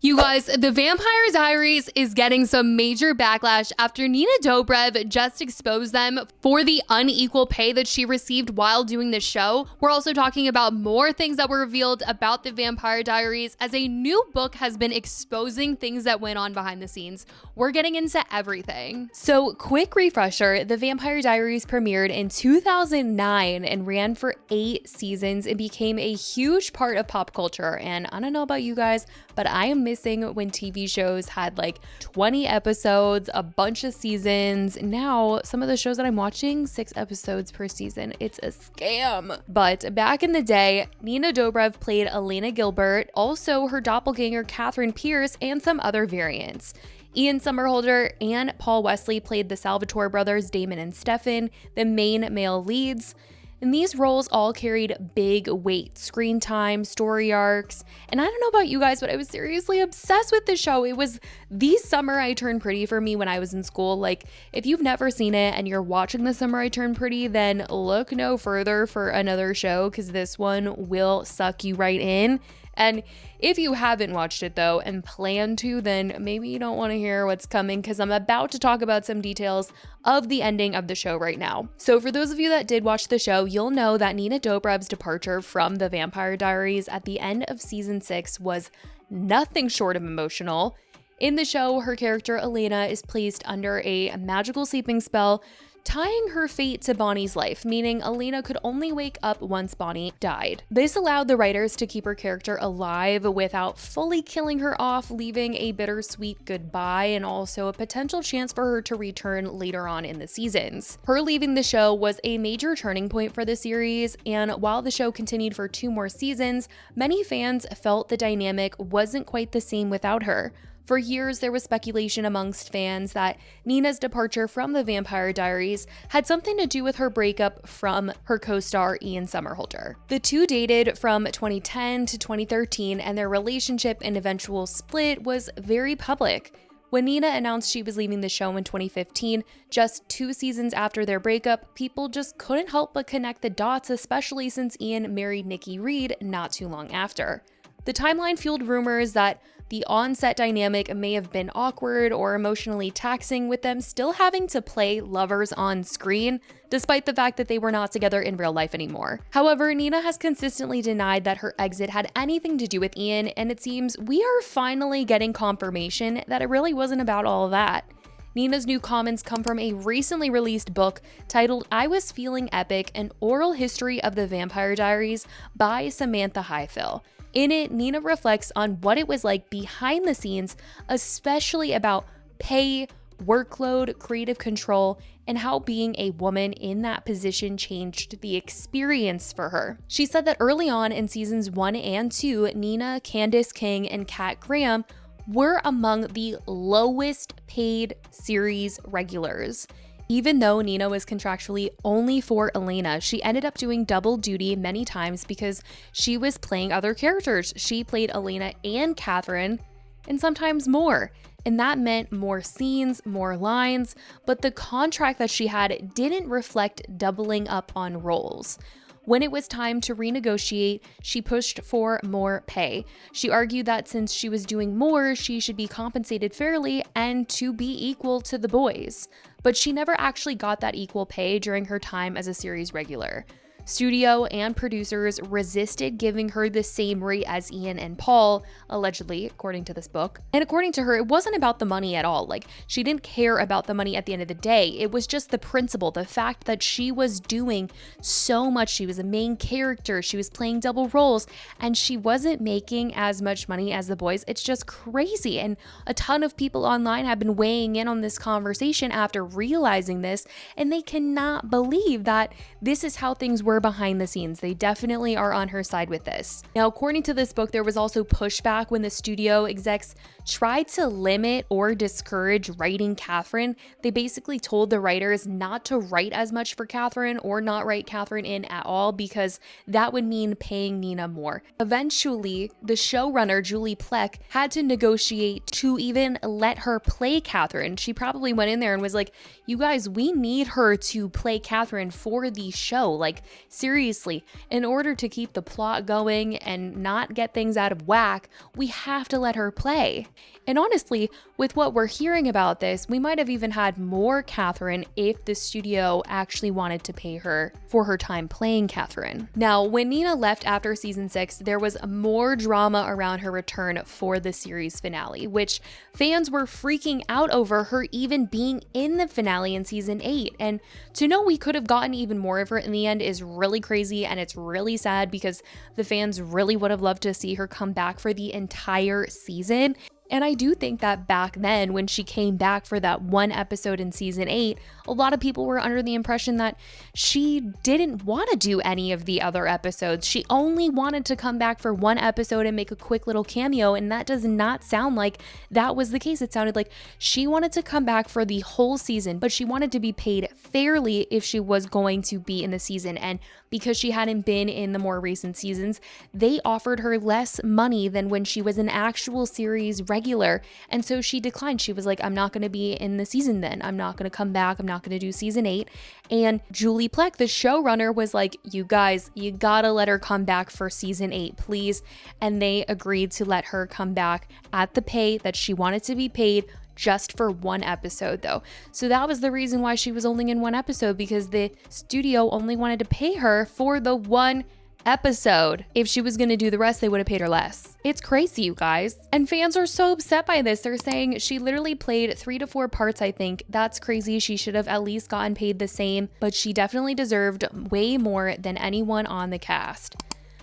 You guys, the Vampire Diaries is getting some major backlash after Nina Dobrev just exposed them for the unequal pay that she received while doing the show. We're also talking about more things that were revealed about the Vampire Diaries as a new book has been exposing things that went on behind the scenes. We're getting into everything. So, quick refresher, the Vampire Diaries premiered in 2009 and ran for 8 seasons and became a huge part of pop culture. And I don't know about you guys, but I am missing when TV shows had like 20 episodes, a bunch of seasons. Now, some of the shows that I'm watching, 6 episodes per season. It's a scam. But back in the day, Nina Dobrev played Elena Gilbert, also her doppelganger Catherine Pierce, and some other variants. Ian Somerhalder and Paul Wesley played the Salvatore brothers, Damon and Stefan, the main male leads. And these roles all carried big weight, screen time, story arcs. And I don't know about you guys, but I was seriously obsessed with this show. It was the Summer I Turned Pretty for me when I was in school. Like, if you've never seen it and you're watching The Summer I Turned Pretty, then look no further for another show because this one will suck you right in. And if you haven't watched it though and plan to, then maybe you don't want to hear what's coming because I'm about to talk about some details of the ending of the show right now. So for those of you that did watch the show, you'll know that Nina Dobrev's departure from the Vampire Diaries at the end of season 6 was nothing short of emotional. In the show, her character Elena is placed under a magical sleeping spell, tying her fate to Bonnie's life, meaning Elena could only wake up once Bonnie died. This allowed the writers to keep her character alive without fully killing her off, leaving a bittersweet goodbye and also a potential chance for her to return later on in the seasons. Her leaving the show was a major turning point for the series, and while the show continued for 2 more seasons, many fans felt the dynamic wasn't quite the same without her. For years, there was speculation amongst fans that Nina's departure from the Vampire Diaries had something to do with her breakup from her co-star Ian Somerhalder. The two dated from 2010 to 2013, and their relationship and eventual split was very public. When Nina announced she was leaving the show in 2015, just 2 seasons after their breakup, people just couldn't help but connect the dots, especially since Ian married Nikki Reed not too long after. The timeline fueled rumors that the on-set dynamic may have been awkward or emotionally taxing, with them still having to play lovers on screen, despite the fact that they were not together in real life anymore. However, Nina has consistently denied that her exit had anything to do with Ian, and it seems we are finally getting confirmation that it really wasn't about all of that. Nina's new comments come from a recently released book titled I Was Feeling Epic, an oral history of the Vampire Diaries by Samantha Highfill. In it, Nina reflects on what it was like behind the scenes, especially about pay, workload, creative control, and how being a woman in that position changed the experience for her. She said that early on in seasons 1 and 2, Nina, Candace King, and Kat Graham were among the lowest paid series regulars. Even though Nina was contractually only for Elena, she ended up doing double duty many times because she was playing other characters. She played Elena and Catherine, and sometimes more. And that meant more scenes, more lines, but the contract that she had didn't reflect doubling up on roles. When it was time to renegotiate, she pushed for more pay. She argued that since she was doing more, she should be compensated fairly and to be equal to the boys. But she never actually got that equal pay during her time as a series regular. Studio and producers resisted giving her the same rate as Ian and Paul, allegedly, according to this book. And according to her, it wasn't about the money at all. Like, she didn't care about the money at the end of the day. It was just the principle, the fact that she was doing so much. She was a main character, she was playing double roles, and she wasn't making as much money as the boys. It's just crazy. And a ton of people online have been weighing in on this conversation after realizing this, and they cannot believe that this is how things were behind the scenes. They definitely are on her side with this. Now, according to this book, there was also pushback when the studio execs tried to limit or discourage writing Catherine. They basically told the writers not to write as much for Catherine or not write Catherine in at all because that would mean paying Nina more. Eventually, the showrunner, Julie Plec, had to negotiate to even let her play Catherine. She probably went in there and was like, you guys, we need her to play Catherine for the show. Like, seriously, in order to keep the plot going and not get things out of whack, we have to let her play. And honestly, with what we're hearing about this, we might have even had more Catherine if the studio actually wanted to pay her for her time playing Catherine. Now, when Nina left after season 6, there was more drama around her return for the series finale, which fans were freaking out over her even being in the finale in season 8. And to know we could have gotten even more of her in the end is really crazy, and it's really sad because the fans really would have loved to see her come back for the entire season. And I do think that back then, when she came back for that one episode in season 8, a lot of people were under the impression that she didn't want to do any of the other episodes. She only wanted to come back for one episode and make a quick little cameo, and that does not sound like that was the case. It sounded like she wanted to come back for the whole season, but she wanted to be paid fairly if she was going to be in the season. And because she hadn't been in the more recent seasons, they offered her less money than when she was an actual series regular. And so she declined. She was like, I'm not going to be in the season then. I'm not going to come back. I'm not going to do season 8. And Julie Plec, the showrunner, was like, you guys, you gotta let her come back for season 8, please. And they agreed to let her come back at the pay that she wanted to be paid, just for one episode though. So that was the reason why she was only in one episode, because the studio only wanted to pay her for the one episode. If she was going to do the rest, they would have paid her less. It's crazy, you guys. And fans are so upset by this. They're saying she literally played 3 to 4 parts, I think. That's crazy. She should have at least gotten paid the same, but she definitely deserved way more than anyone on the cast.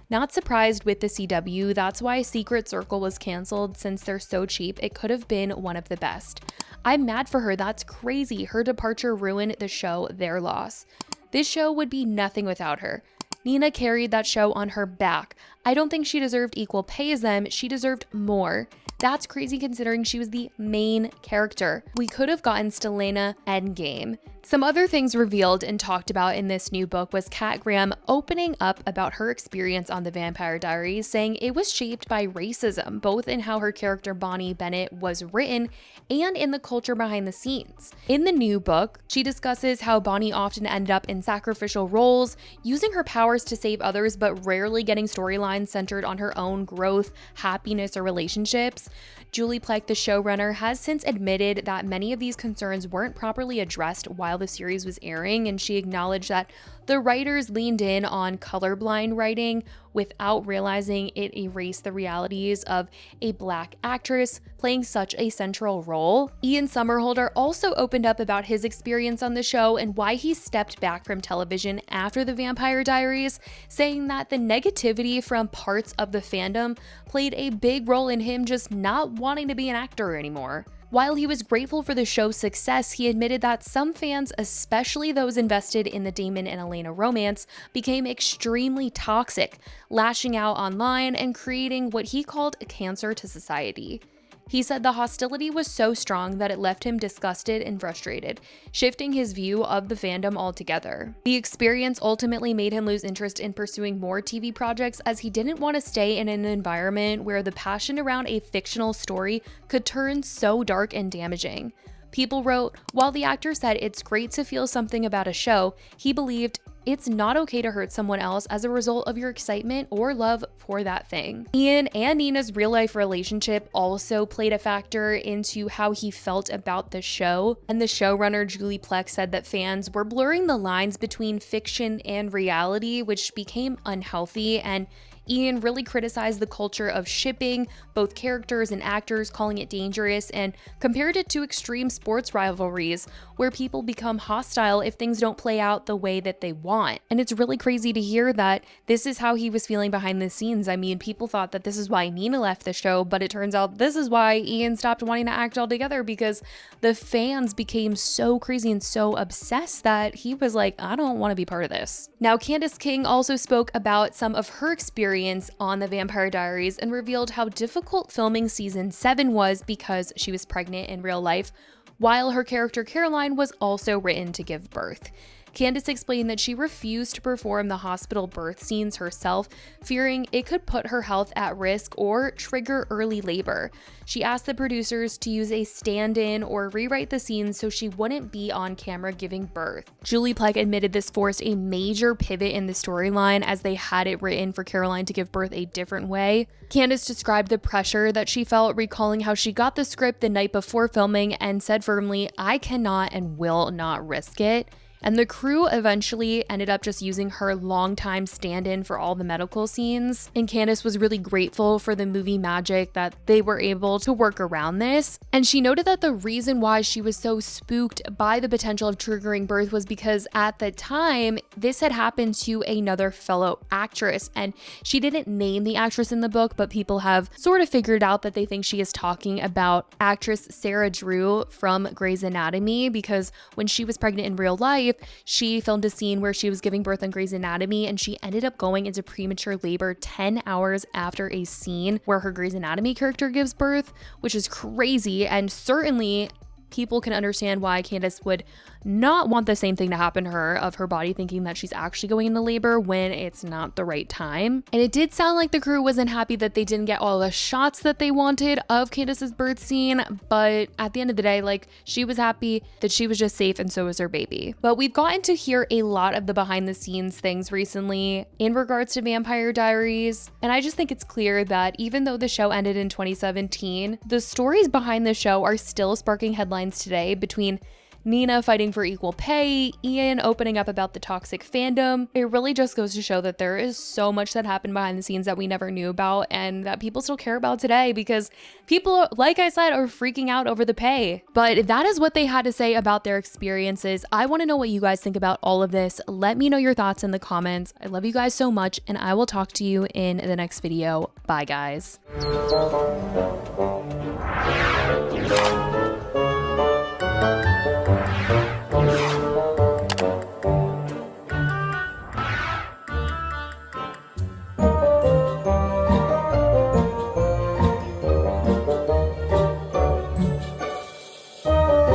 Not surprised with the CW, that's why Secret Circle was canceled. Since they're so cheap, it could have been one of the best. I'm mad for her, that's crazy. Her departure ruined the show, their loss. This show would be nothing without her. Nina carried that show on her back. I don't think she deserved equal pay as them, she deserved more. That's crazy considering she was the main character. We could have gotten Stelena Endgame. Some other things revealed and talked about in this new book was Kat Graham opening up about her experience on the Vampire Diaries, saying it was shaped by racism, both in how her character Bonnie Bennett was written and in the culture behind the scenes. In the new book, she discusses how Bonnie often ended up in sacrificial roles, using her powers to save others but rarely getting storylines centered on her own growth, happiness, or relationships. Julie Plec, the showrunner, has since admitted that many of these concerns weren't properly addressed while the series was airing, and she acknowledged that the writers leaned in on colorblind writing without realizing it erased the realities of a Black actress playing such a central role. Ian Somerhalder also opened up about his experience on the show and why he stepped back from television after the Vampire Diaries, saying that the negativity from parts of the fandom played a big role in him just not wanting to be an actor anymore. While he was grateful for the show's success, he admitted that some fans, especially those invested in the Damon and Elena romance, became extremely toxic, lashing out online and creating what he called a cancer to society. He said the hostility was so strong that it left him disgusted and frustrated, shifting his view of the fandom altogether. The experience ultimately made him lose interest in pursuing more TV projects, as he didn't want to stay in an environment where the passion around a fictional story could turn so dark and damaging. People wrote, while the actor said it's great to feel something about a show, he believed it's not okay to hurt someone else as a result of your excitement or love for that thing. Ian and Nina's real-life relationship also played a factor into how he felt about the show, and the showrunner Julie Plec said that fans were blurring the lines between fiction and reality, which became unhealthy, and Ian really criticized the culture of shipping both characters and actors, calling it dangerous, and compared it to extreme sports rivalries where people become hostile if things don't play out the way that they want. And it's really crazy to hear that this is how he was feeling behind the scenes. I mean, people thought that this is why Nina left the show, but it turns out this is why Ian stopped wanting to act altogether, because the fans became so crazy and so obsessed that he was like, I don't want to be part of this. Now, Candace King also spoke about some of her experience on the Vampire Diaries and revealed how difficult filming season 7 was because she was pregnant in real life, while her character Caroline was also written to give birth. Candace explained that she refused to perform the hospital birth scenes herself, fearing it could put her health at risk or trigger early labor. She asked the producers to use a stand-in or rewrite the scenes so she wouldn't be on camera giving birth. Julie Plec admitted this forced a major pivot in the storyline as they had it written for Caroline to give birth a different way. Candace described the pressure that she felt, recalling how she got the script the night before filming and said firmly, "I cannot and will not risk it." And the crew eventually ended up just using her longtime stand-in for all the medical scenes. And Candace was really grateful for the movie magic that they were able to work around this. And she noted that the reason why she was so spooked by the potential of triggering birth was because at the time, this had happened to another fellow actress. And she didn't name the actress in the book, but people have sort of figured out that they think she is talking about actress Sarah Drew from Grey's Anatomy, because when she was pregnant in real life, she filmed a scene where she was giving birth on Grey's Anatomy, and she ended up going into premature labor 10 hours after a scene where her Grey's Anatomy character gives birth, which is crazy. And certainly people can understand why Candace would not want the same thing to happen to her, of her body thinking that she's actually going into labor when it's not the right time. And it did sound like the crew wasn't happy that they didn't get all the shots that they wanted of Candace's birth scene, but at the end of the day, like, she was happy that she was just safe, and so was her baby. But we've gotten to hear a lot of the behind the scenes things recently in regards to Vampire Diaries, and I just think it's clear that even though the show ended in 2017, the stories behind the show are still sparking headlines today, between Nina fighting for equal pay, Ian opening up about the toxic fandom. It really just goes to show that there is so much that happened behind the scenes that we never knew about and that people still care about today, because people, like I said, are freaking out over the pay. But that is what they had to say about their experiences. I want to know what you guys think about all of this. Let me know your thoughts in the comments. I love you guys so much, and I will talk to you in the next video. Bye, guys.